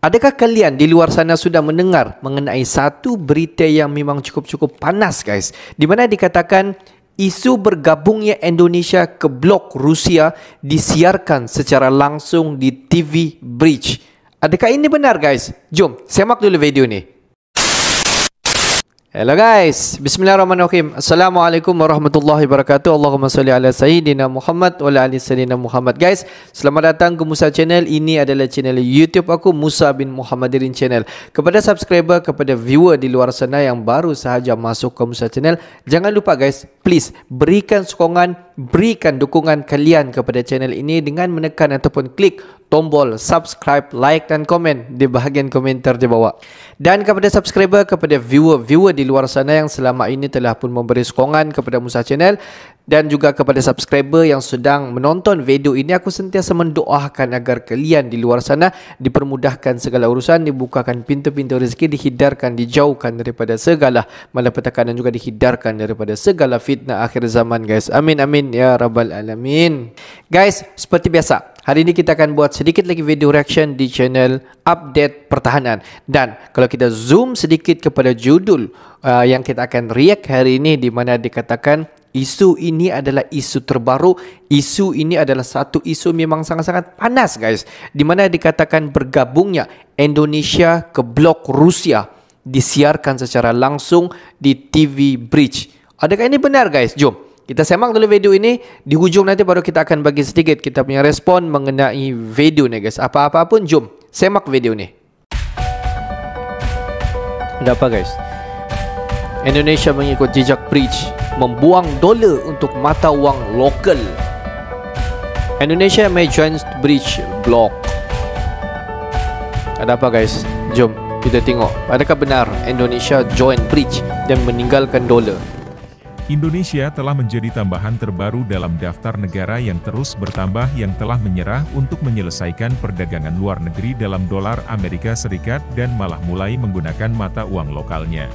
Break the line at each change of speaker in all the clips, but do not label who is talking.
Adakah kalian di luar sana sudah mendengar mengenai satu berita yang memang cukup panas guys, di mana dikatakan isu bergabungnya Indonesia ke blok Rusia disiarkan secara langsung di TV Bridge. Adakah ini benar guys? Jom simak dulu video ni. Hello guys, bismillahirrahmanirrahim. Assalamualaikum warahmatullahi wabarakatuh. Allahumma salli ala sayyidina Muhammad wa ala ali sayyidina Muhammad. Guys, selamat datang ke Musa Channel. Ini adalah channel YouTube aku, Musa bin Muhammadirin Channel. Kepada subscriber, kepada viewer di luar sana yang baru sahaja masuk ke Musa Channel, jangan lupa guys, please berikan sokongan, berikan dukungan kalian kepada channel ini dengan menekan ataupun klik tombol subscribe, like dan komen di bahagian komentar di bawah. Dan kepada subscriber, kepada viewer di luar sana yang selama ini telah pun memberi sokongan kepada Musa Channel, dan juga kepada subscriber yang sedang menonton video ini, aku sentiasa mendoakan agar kalian di luar sana dipermudahkan segala urusan, dibukakan pintu-pintu rezeki, dihindarkan, dijauhkan daripada segala malapetaka dan juga dihindarkan daripada segala fitnah akhir zaman guys. Amin amin ya rabbal alamin. Guys, seperti biasa, hari ini kita akan buat sedikit lagi video reaction di channel Update Pertahanan. Dan kalau kita zoom sedikit kepada judul yang kita akan react hari ini, di mana dikatakan isu ini adalah isu terbaru. Isu ini adalah satu isu memang sangat-sangat panas guys, di mana dikatakan bergabungnya Indonesia ke blok Rusia disiarkan secara langsung di TV Bridge. Adakah ini benar guys? Jom kita semak dulu video ini. Di hujung nanti baru kita akan bagi sedikit kita punya respon mengenai video ni guys. Apa-apa pun jom semak video ni. Ada apa guys? Indonesia mengikut jejak Bridge, membuang dolar untuk mata wang lokal. Indonesia may join Bridge block. Ada apa guys? Jom kita tengok. Adakah benar Indonesia join Bridge dan meninggalkan dolar?
Indonesia telah menjadi tambahan terbaru dalam daftar negara yang terus bertambah yang telah menyerah untuk menyelesaikan perdagangan luar negeri dalam dolar Amerika Serikat dan malah mulai menggunakan mata uang lokalnya.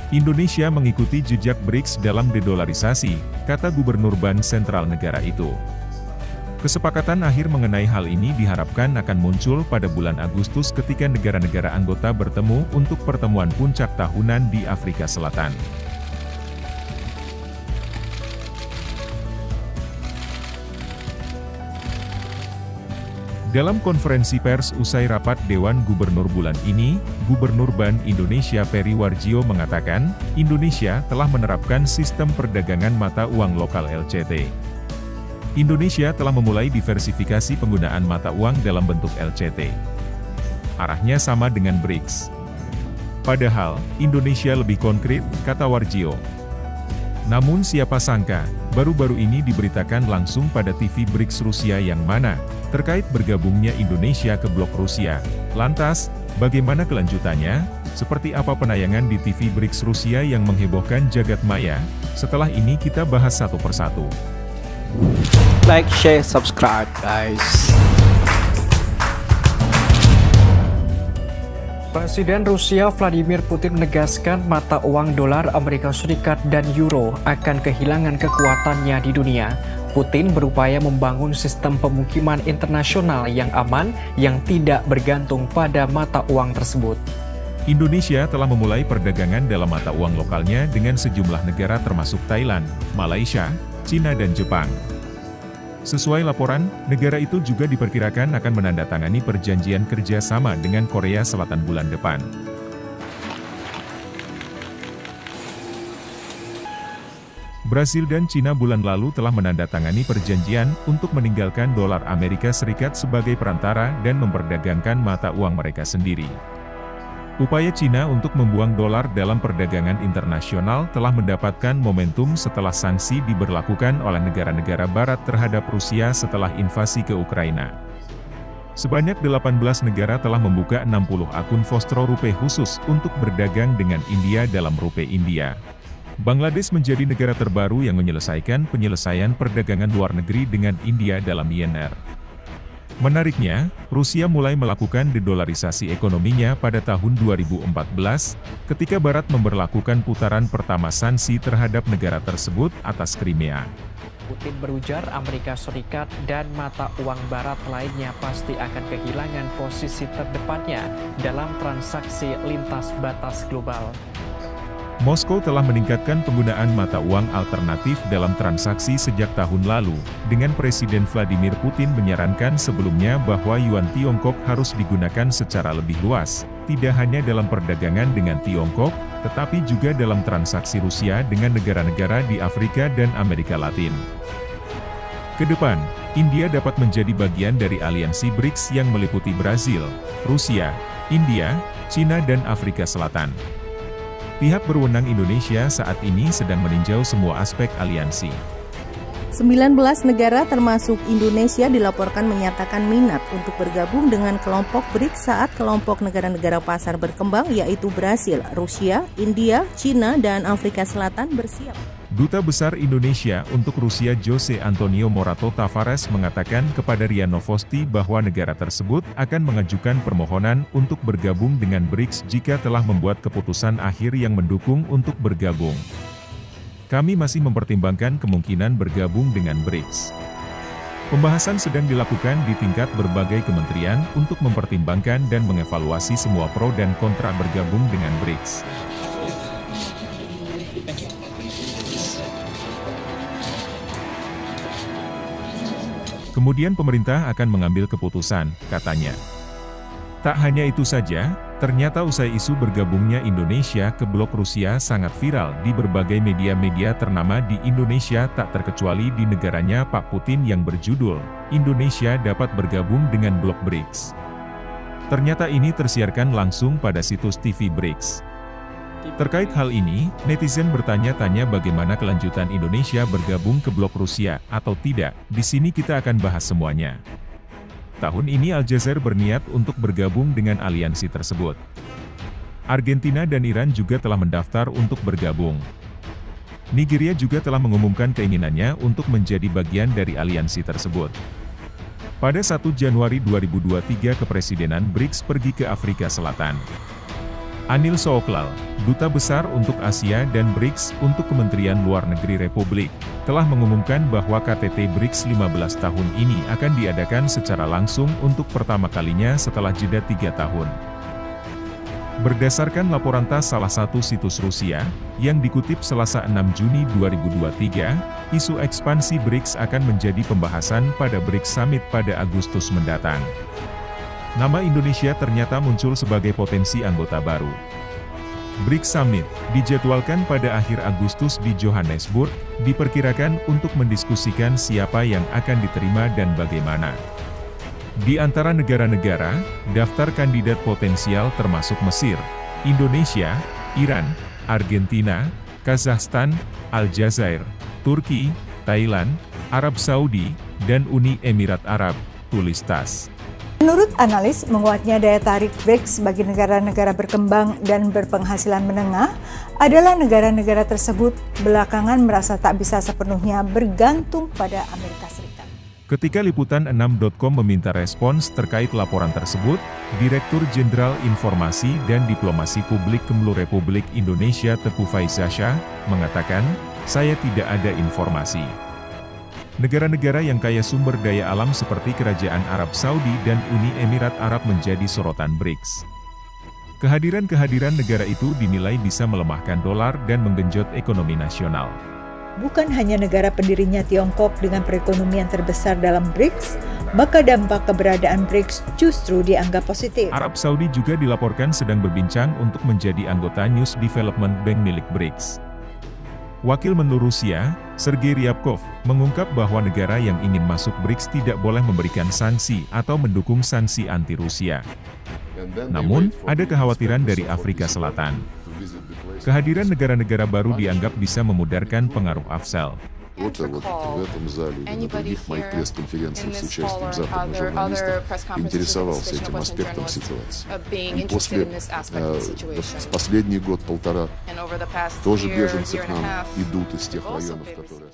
Indonesia mengikuti jejak BRICS dalam dedolarisasi, kata Gubernur Bank Sentral negara itu. Kesepakatan akhir mengenai hal ini diharapkan akan muncul pada bulan Agustus ketika negara-negara anggota bertemu untuk pertemuan puncak tahunan di Afrika Selatan. Dalam konferensi pers usai rapat Dewan Gubernur bulan ini, Gubernur Bank Indonesia Peri Warjio mengatakan, Indonesia telah menerapkan sistem perdagangan mata uang lokal LCT. Indonesia telah memulai diversifikasi penggunaan mata uang dalam bentuk LCT. Arahnya sama dengan BRICS. Padahal, Indonesia lebih konkret, kata Warjio. Namun siapa sangka, baru-baru ini diberitakan langsung pada TV BRICS Rusia yang mana, terkait bergabungnya Indonesia ke blok Rusia. Lantas, bagaimana kelanjutannya? Seperti apa penayangan di TV BRICS Rusia yang menghebohkan jagat maya? Setelah ini kita bahas satu persatu.
Like, share, subscribe guys.
Presiden Rusia Vladimir Putin menegaskan mata uang dolar Amerika Serikat dan euro akan kehilangan kekuatannya di dunia. Putin berupaya membangun sistem pemukiman internasional yang aman yang tidak bergantung pada mata uang tersebut.
Indonesia telah memulai perdagangan dalam mata uang lokalnya dengan sejumlah negara termasuk Thailand, Malaysia, Cina dan Jepang. Sesuai laporan, negara itu juga diperkirakan akan menandatangani perjanjian kerjasama dengan Korea Selatan bulan depan. Brasil dan Cina bulan lalu telah menandatangani perjanjian untuk meninggalkan dolar Amerika Serikat sebagai perantara dan memperdagangkan mata uang mereka sendiri. Upaya Cina untuk membuang dolar dalam perdagangan internasional telah mendapatkan momentum setelah sanksi diberlakukan oleh negara-negara barat terhadap Rusia setelah invasi ke Ukraina. Sebanyak 18 negara telah membuka 60 akun Vostro Rupiah khusus untuk berdagang dengan India dalam Rupiah India. Bangladesh menjadi negara terbaru yang menyelesaikan penyelesaian perdagangan luar negeri dengan India dalam INR. Menariknya, Rusia mulai melakukan dedolarisasi ekonominya pada tahun 2014, ketika Barat memberlakukan putaran pertama sanksi terhadap negara tersebut atas Crimea.
Putin berujar Amerika Serikat dan mata uang Barat lainnya pasti akan kehilangan posisi terdepannya dalam transaksi lintas batas global.
Moskow telah meningkatkan penggunaan mata uang alternatif dalam transaksi sejak tahun lalu, dengan Presiden Vladimir Putin menyarankan sebelumnya bahwa yuan Tiongkok harus digunakan secara lebih luas, tidak hanya dalam perdagangan dengan Tiongkok, tetapi juga dalam transaksi Rusia dengan negara-negara di Afrika dan Amerika Latin. Kedepan, India dapat menjadi bagian dari aliansi BRICS yang meliputi Brazil, Rusia, India, China dan Afrika Selatan. Pihak berwenang Indonesia saat ini sedang meninjau semua aspek aliansi.
19 negara termasuk Indonesia dilaporkan menyatakan minat untuk bergabung dengan kelompok BRICS saat kelompok negara-negara pasar berkembang yaitu Brasil, Rusia, India, China, dan Afrika Selatan bersiap.
Duta Besar Indonesia untuk Rusia Jose Antonio Morato Tavares mengatakan kepada RIA Novosti bahwa negara tersebut akan mengajukan permohonan untuk bergabung dengan BRICS jika telah membuat keputusan akhir yang mendukung untuk bergabung. Kami masih mempertimbangkan kemungkinan bergabung dengan BRICS. Pembahasan sedang dilakukan di tingkat berbagai kementerian untuk mempertimbangkan dan mengevaluasi semua pro dan kontra bergabung dengan BRICS. Kemudian pemerintah akan mengambil keputusan, katanya. Tak hanya itu saja, ternyata usai isu bergabungnya Indonesia ke blok Rusia sangat viral di berbagai media-media ternama di Indonesia tak terkecuali di negaranya Pak Putin yang berjudul, Indonesia dapat bergabung dengan blok BRICS. Ternyata ini tersiarkan langsung pada situs TV BRICS. Terkait hal ini, netizen bertanya-tanya bagaimana kelanjutan Indonesia bergabung ke blok Rusia atau tidak. Di sini kita akan bahas semuanya. Tahun ini Al Jazeera berniat untuk bergabung dengan aliansi tersebut. Argentina dan Iran juga telah mendaftar untuk bergabung. Nigeria juga telah mengumumkan keinginannya untuk menjadi bagian dari aliansi tersebut. Pada 1 Januari 2023 kepresidenan BRICS pergi ke Afrika Selatan. Anil Sooklal, Duta Besar untuk Asia dan BRICS untuk Kementerian Luar Negeri Republik, telah mengumumkan bahwa KTT BRICS 15 tahun ini akan diadakan secara langsung untuk pertama kalinya setelah jeda 3 tahun. Berdasarkan laporan TASS salah satu situs Rusia, yang dikutip Selasa 6 Juni 2023, isu ekspansi BRICS akan menjadi pembahasan pada BRICS Summit pada Agustus mendatang. Nama Indonesia ternyata muncul sebagai potensi anggota baru. BRICS Summit, dijadwalkan pada akhir Agustus di Johannesburg, diperkirakan untuk mendiskusikan siapa yang akan diterima dan bagaimana. Di antara negara-negara, daftar kandidat potensial termasuk Mesir, Indonesia, Iran, Argentina, Kazakhstan, Al Jazeera, Turki, Thailand, Arab Saudi, dan Uni Emirat Arab, tulis TASS.
Menurut analis, menguatnya daya tarik BRICS bagi negara-negara berkembang dan berpenghasilan menengah adalah negara-negara tersebut belakangan merasa tak bisa sepenuhnya bergantung pada Amerika Serikat.
Ketika Liputan6.com meminta respons terkait laporan tersebut, Direktur Jenderal Informasi dan Diplomasi Publik Kemlu Republik Indonesia Teguh Faizsyah mengatakan, "Saya tidak ada informasi." Negara-negara yang kaya sumber daya alam seperti Kerajaan Arab Saudi dan Uni Emirat Arab menjadi sorotan BRICS. Kehadiran negara itu dinilai bisa melemahkan dolar dan menggenjot ekonomi nasional.
Bukan hanya negara pendirinya Tiongkok dengan perekonomian terbesar dalam BRICS, maka dampak keberadaan BRICS justru dianggap positif.
Arab Saudi juga dilaporkan sedang berbincang untuk menjadi anggota News Development Bank milik BRICS. Wakil Menlu Rusia, Sergei Ryabkov, mengungkap bahwa negara yang ingin masuk BRICS tidak boleh memberikan sanksi atau mendukung sanksi anti-Rusia. Namun, ada kekhawatiran dari Afrika Selatan. Kehadiran negara-negara baru dianggap bisa memudarkan pengaruh Afsel.
Вот в этом зале и на других моих пресс-конференциях с участием западных журналистов интересовался этим аспектом ситуации. И после, последний год-полтора, тоже беженцы к нам идут из тех районов, которые...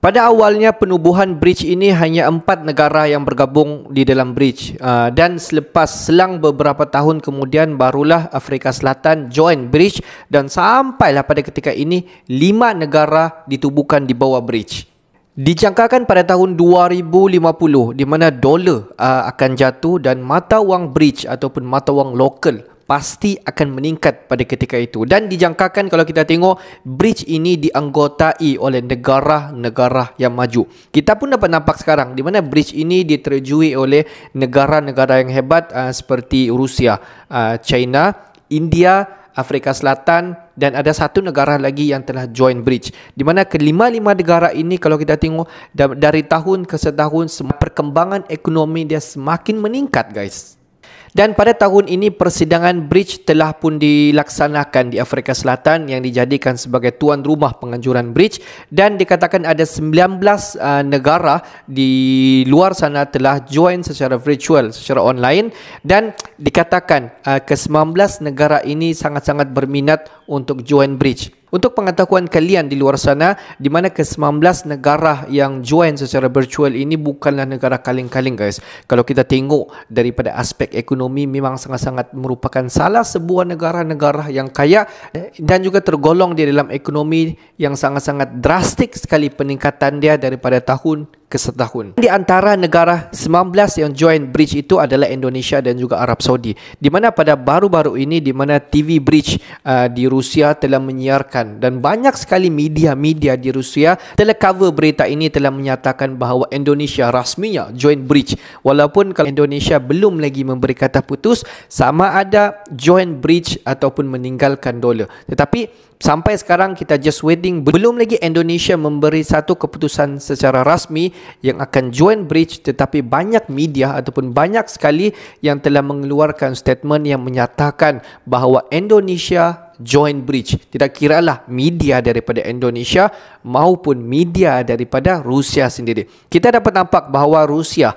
Pada awalnya penubuhan bridge ini hanya 4 negara yang bergabung di dalam bridge, dan selang beberapa tahun kemudian barulah Afrika Selatan join bridge, dan sampailah pada ketika ini 5 negara ditubuhkan di bawah bridge. Dijangkakan pada tahun 2050 di mana dolar akan jatuh dan mata wang bridge ataupun mata wang lokal pasti akan meningkat pada ketika itu. Dan dijangkakan kalau kita tengok bridge ini dianggotai oleh negara-negara yang maju. Kita pun dapat nampak sekarang di mana bridge ini diterjui oleh negara-negara yang hebat seperti Rusia, China, India, Afrika Selatan, dan ada satu negara lagi yang telah join bridge. Di mana kelima-lima negara ini kalau kita tengok dari tahun ke setahun perkembangan ekonomi dia semakin meningkat, guys. Dan pada tahun ini persidangan bridge telah pun dilaksanakan di Afrika Selatan yang dijadikan sebagai tuan rumah penganjuran bridge, dan dikatakan ada 19 negara di luar sana telah join secara virtual, secara online, dan dikatakan ke-19 negara ini sangat-sangat berminat untuk join bridge. Untuk pengetahuan kalian di luar sana, di mana ke-19 negara yang join secara virtual ini bukanlah negara kaleng-kaleng, guys. Kalau kita tengok daripada aspek ekonomi, memang sangat-sangat merupakan salah sebuah negara-negara yang kaya dan juga tergolong di dalam ekonomi yang sangat-sangat drastik sekali peningkatan dia daripada tahun ke setahun. Di antara negara 19 yang join bridge itu adalah Indonesia dan juga Arab Saudi. Di mana pada baru-baru ini di mana TV Bridge di Rusia telah menyiarkan, dan banyak sekali media-media di Rusia telah cover berita ini, telah menyatakan bahawa Indonesia rasminya join bridge. Walaupun kalau Indonesia belum lagi memberi kata putus sama ada join bridge ataupun meninggalkan dolar. Tetapi sampai sekarang kita just waiting, belum lagi Indonesia memberi satu keputusan secara rasmi yang akan join bridge, tetapi banyak media ataupun banyak sekali yang telah mengeluarkan statement yang menyatakan bahawa Indonesia join bridge. Tidak kiralah media daripada Indonesia maupun media daripada Rusia sendiri. Kita dapat nampak bahawa Rusia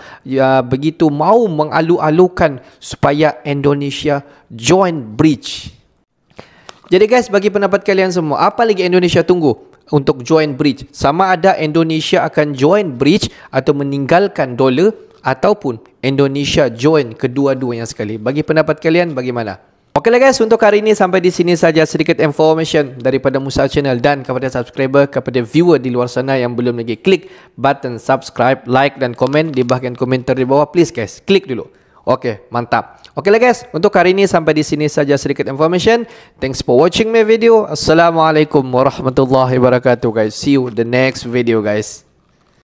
begitu mau mengalu-alukan supaya Indonesia join bridge. Jadi guys, bagi pendapat kalian semua, apa lagi Indonesia tunggu untuk join bridge? Sama ada Indonesia akan join bridge atau meninggalkan dolar, ataupun Indonesia join kedua-duanya sekali. Bagi pendapat kalian bagaimana? Okeylah guys, untuk hari ini sampai di sini saja sedikit information daripada Musa Channel, dan kepada subscriber, kepada viewer di luar sana yang belum lagi klik button subscribe, like dan komen di bahagian komentar di bawah, please guys, klik dulu. Okey, mantap. Okeylah guys, untuk hari ini sampai di sini saja sedikit information. Thanks for watching my video. Assalamualaikum warahmatullahi wabarakatuh guys. See you the next video guys.